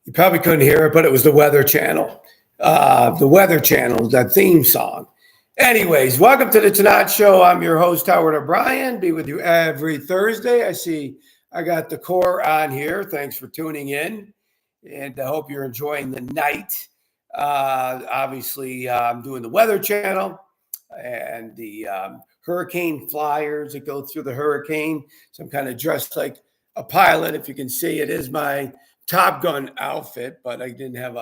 You probably couldn't hear it, but it was the Weather Channel. The Weather Channel, that theme song. Anyways, welcome to the Tannat Show. I'm your host, Howard O'Brien. Be with you every Thursday. I see I got the core on here. Thanks for tuning in. And I hope you're enjoying the night. Obviously, I'm doing the Weather Channel and the hurricane flyers that go through the hurricane. So I'm kind of dressed like a pilot. If you can see, it is my Top Gun outfit, but I didn't have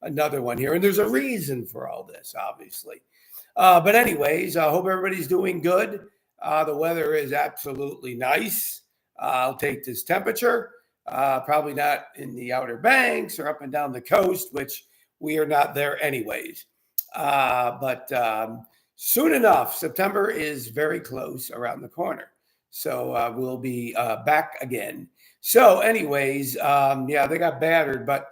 another one here. And there's a reason for all this, obviously. But anyways, I hope everybody's doing good. The weather is absolutely nice. I'll take this temperature. Probably not in the Outer Banks or up and down the coast, which we are not there anyways. But soon enough, September is very close around the corner. So we'll be back again. So anyways, they got battered, but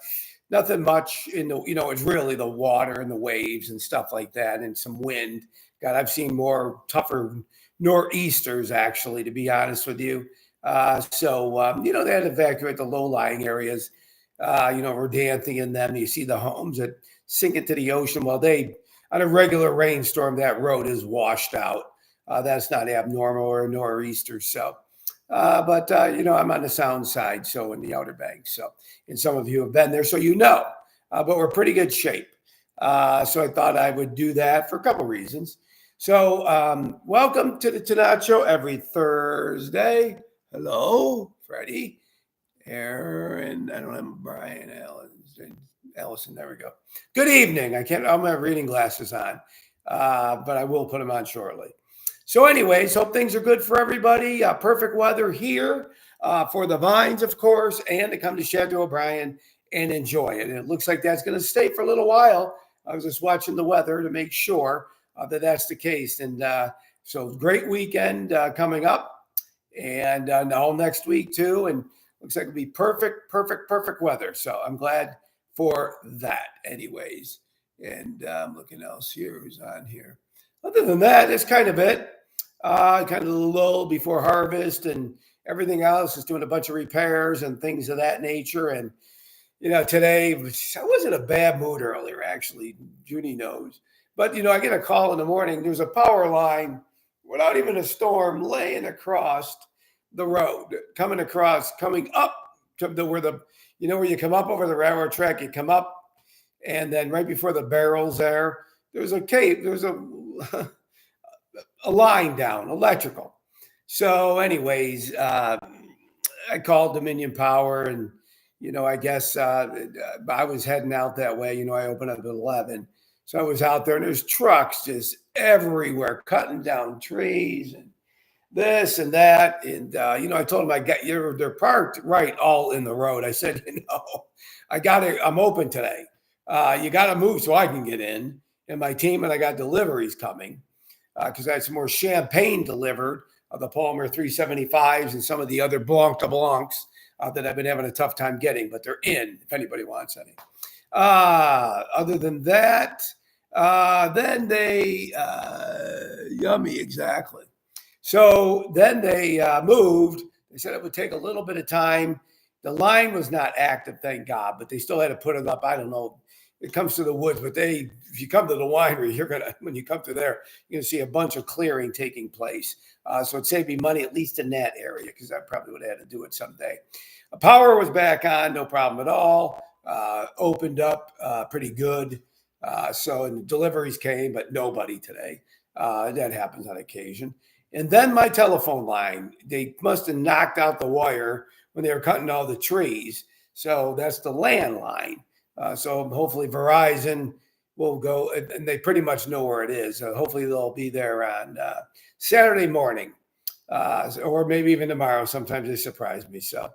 nothing much in the, it's really the water and the waves and stuff like that and some wind. God, I've seen more tougher nor'easters, actually, to be honest with you. They had to evacuate the low-lying areas, Verdanthe and them. You see the homes that sink into the ocean. Well, on a regular rainstorm, that road is washed out. That's not abnormal or a nor'easter. So, I'm on the sound side, so in the Outer Banks. So, and some of you have been there, so but we're pretty good shape. So I thought I would do that for a couple reasons. So, welcome to the Tannat Show every Thursday. Hello, Freddie, Aaron. I don't have Brian, Allison. There we go. Good evening. I don't have reading glasses on, but I will put them on shortly. So anyways, hope things are good for everybody. Perfect weather here for the vines, of course, and to come to Chateau O'Brien and enjoy it. And it looks like that's going to stay for a little while. I was just watching the weather to make sure that that's the case. And so great weekend coming up and all next week too. And looks like it'll be perfect weather. So I'm glad for that anyways. And I'm looking else here who's on here. Other than that, that's kind of it. Kind of a lull before harvest and everything else is doing a bunch of repairs and things of that nature. And, today I was in a bad mood earlier, actually. Judy knows. But, I get a call in the morning. There's a power line without even a storm laying across the road, coming up to where you come up over the railroad track, you come up, and then right before the barrels there's a cave, there's a line down, electrical. So anyways, I called Dominion Power and, I guess I was heading out that way. I opened up at 11. So I was out there and there's trucks just everywhere cutting down trees and this and that. And, I told them they're parked right all in the road. I said, I'm open today. You got to move so I can get in. And my team and I got deliveries coming because I had some more champagne delivered of the Palmer 375s and some of the other Blanc de Blancs that I've been having a tough time getting, but they're in if anybody wants any. Other than that, then they, yummy, exactly. So then they moved. They said it would take a little bit of time. The line was not active, thank God, but they still had to put it up. I don't know. It comes to the woods, but if you come to the winery, when you come to there, you're going to see a bunch of clearing taking place. So it saved me money, at least in that area, because I probably would have had to do it someday. Power was back on, no problem at all. Opened up pretty good. And the deliveries came, but nobody today. That happens on occasion. And then my telephone line, they must have knocked out the wire when they were cutting all the trees. So that's the landline. So hopefully Verizon will go, and they pretty much know where it is. Hopefully they'll be there on Saturday morning, or maybe even tomorrow. Sometimes they surprise me. So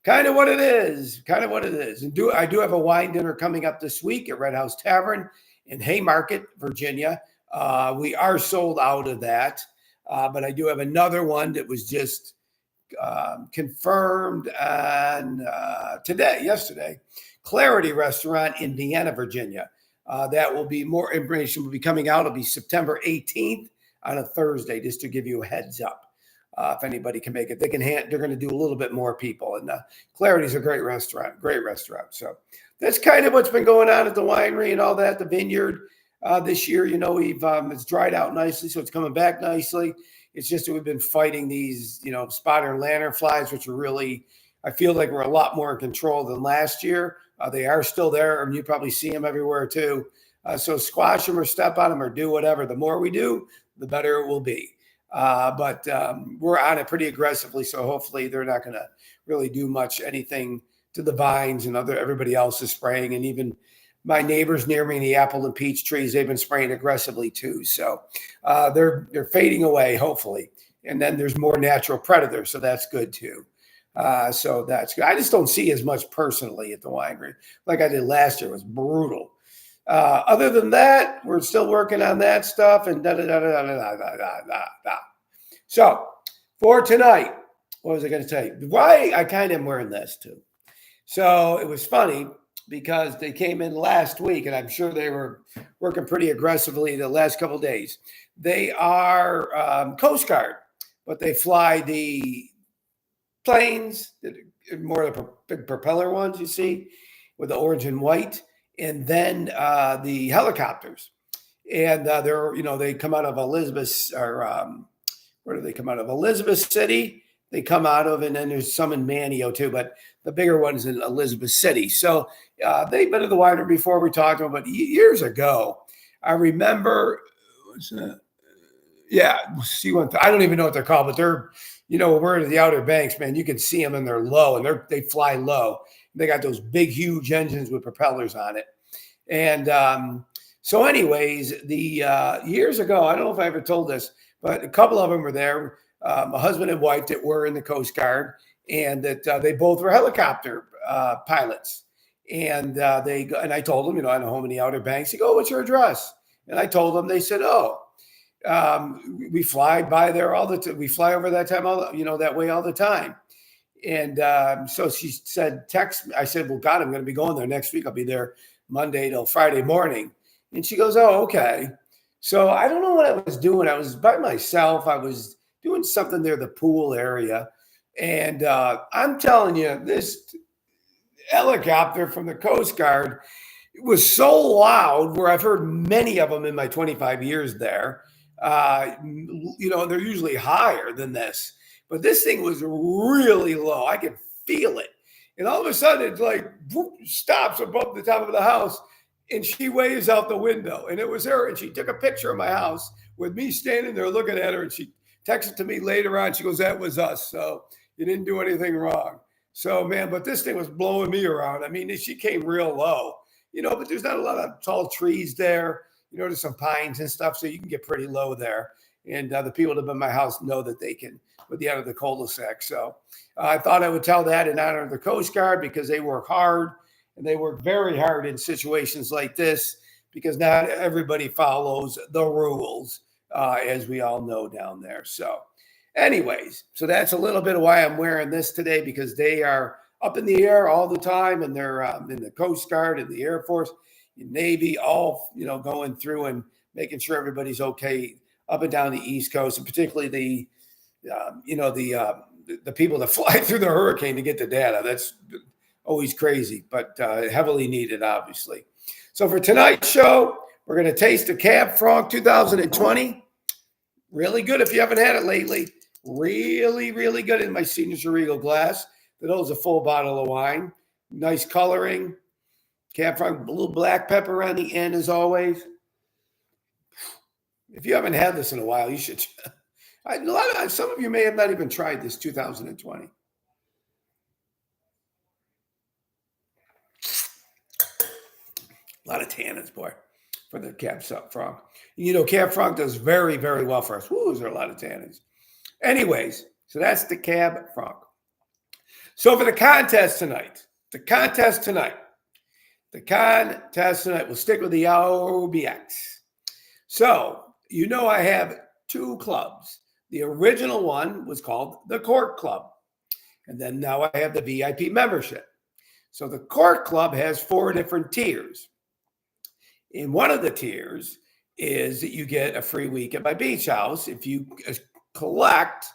kind of what it is. And I do have a wine dinner coming up this week at Red House Tavern in Haymarket, Virginia. We are sold out of that, but I do have another one that was just confirmed on yesterday. Clarity Restaurant in Vienna, Virginia. That will be more information will be coming out. It'll be September 18th on a Thursday, just to give you a heads up. If anybody can make it, they're going to do a little bit more people. And Clarity's a great restaurant. So that's kind of what's been going on at the winery and all that. The vineyard this year, it's dried out nicely, so it's coming back nicely. It's just that we've been fighting these, spotter and lantern flies, which are really, I feel like we're a lot more in control than last year. They are still there, and you probably see them everywhere too. So squash them or step on them or do whatever. The more we do, the better it will be. But we're on it pretty aggressively, so hopefully they're not going to really do anything to the vines, and everybody else is spraying, and even my neighbors near me in the apple and peach trees, they've been spraying aggressively too. So they're fading away, hopefully. And then there's more natural predators, so that's good too. So that's good. I just don't see as much personally at the winery like I did last year. It was brutal. Other than that, we're still working on that stuff and da-da-da-da-da-da-da-da-da. So for tonight, what was I going to tell you? Why I kind of am wearing this too. So it was funny because they came in last week, and I'm sure they were working pretty aggressively the last couple of days. They are Coast Guard, but they fly the planes, more of the big propeller ones you see with the orange and white, and then the helicopters. And they come out of Elizabeth, or where do they come out of? Elizabeth City. They come out of, and then there's some in Manio too, but the bigger one's in Elizabeth City. So they've been at the winery before. We talked about, but years ago, I remember. What's that? Yeah, C-1. I don't even know what they're called, but they're, we're in the Outer Banks, man. You can see them, and they're low, and they fly low. They got those big, huge engines with propellers on it. And so, anyways, the years ago, I don't know if I ever told this, but a couple of them were there. A husband and wife that were in the Coast Guard, and that they both were helicopter pilots. And I told them, I had a home in the Outer Banks. He go, "What's your address?" And I told them. They said, we fly by there all the time. We fly over that time, that way all the time. And so she said, "Text me." I said, "Well, God, I'm going to be going there next week. I'll be there Monday till Friday morning." And she goes, "Oh, okay." So I don't know what I was doing. I was by myself. I was doing something near the pool area. And I'm telling you, this helicopter from the Coast Guard was so loud, where I've heard many of them in my 25 years there. They're usually higher than this. But this thing was really low. I could feel it. And all of a sudden, it's like, whoop, stops above the top of the house. And she waves out the window. And it was her. And she took a picture of my house with me standing there looking at her. And she texted to me later on. She goes, "That was us. So you didn't do anything wrong." So, man, but this thing was blowing me around. I mean, she came real low, but there's not a lot of tall trees there. There's some pines and stuff, so you can get pretty low there. And the people that live in my house know that they can, with the end of the cul-de-sac. So I thought I would tell that in honor of the Coast Guard, because they work hard, and they work very hard in situations like this, because not everybody follows the rules, as we all know down there. So anyways, so that's a little bit of why I'm wearing this today, because they are up in the air all the time, and they're in the Coast Guard and the Air Force, Navy, all, going through and making sure everybody's okay up and down the East Coast, and particularly the people that fly through the hurricane to get the data. That's always crazy, but heavily needed, obviously. So for tonight's show, we're going to taste the Cab Franc 2020. Really good if you haven't had it lately. Really, really good in my Signature Regal glass that holds a full bottle of wine. Nice coloring. Cab Franc, blue black pepper on the end, as always. If you haven't had this in a while, you should. Some of you may have not even tried this 2020. A lot of tannins, boy, for the Cab Franc. Cab Franc does very, very well for us. Woo, is there a lot of tannins. Anyways, so that's the Cab Franc. So for the contest tonight, we'll stick with the OBX. So, I have two clubs. The original one was called the Cork Club. And then now I have the VIP membership. So the Cork Club has 4 different tiers. And one of the tiers is that you get a free week at my beach house if you collect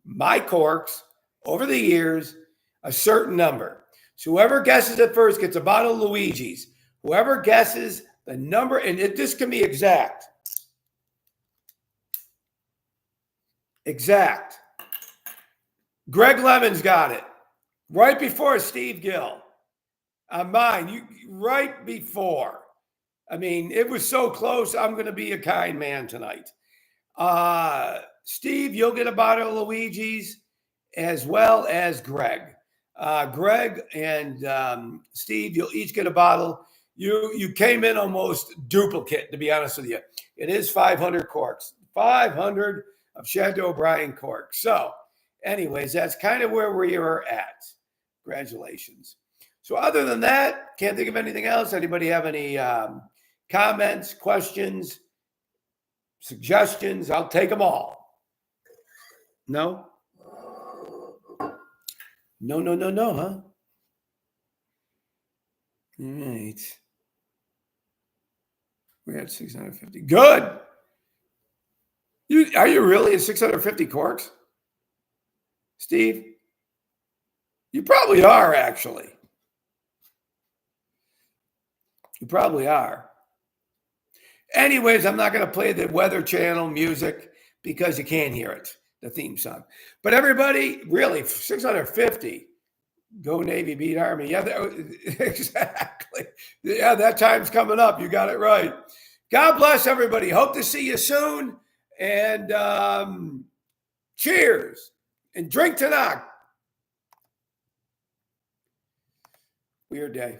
my corks over the years a certain number. So whoever guesses it first gets a bottle of Luigi's. Whoever guesses the number, and this can be exact. Exact. Greg Lemon's got it. Right before Steve Gill. On mine, right before. I mean, it was so close. I'm going to be a kind man tonight. Steve, you'll get a bottle of Luigi's, as well as Greg. Greg and Steve, you'll each get a bottle. You came in almost duplicate, to be honest with you. It is 500 corks. 500 of Chateau O'Brien corks. So, anyways, that's kind of where we are at. Congratulations. So other than that, can't think of anything else. Anybody have any comments, questions, suggestions? I'll take them all. No? No, huh? All right. We're at 650. Good. Are you really at 650 corks? Steve? You probably are, actually. You probably are. Anyways, I'm not going to play the Weather Channel music because you can't hear it, the theme song. But everybody, really, 650. Go Navy, beat Army. Yeah, exactly. Yeah, that time's coming up. You got it right. God bless everybody. Hope to see you soon. And cheers. And drink Tannat. Weird day.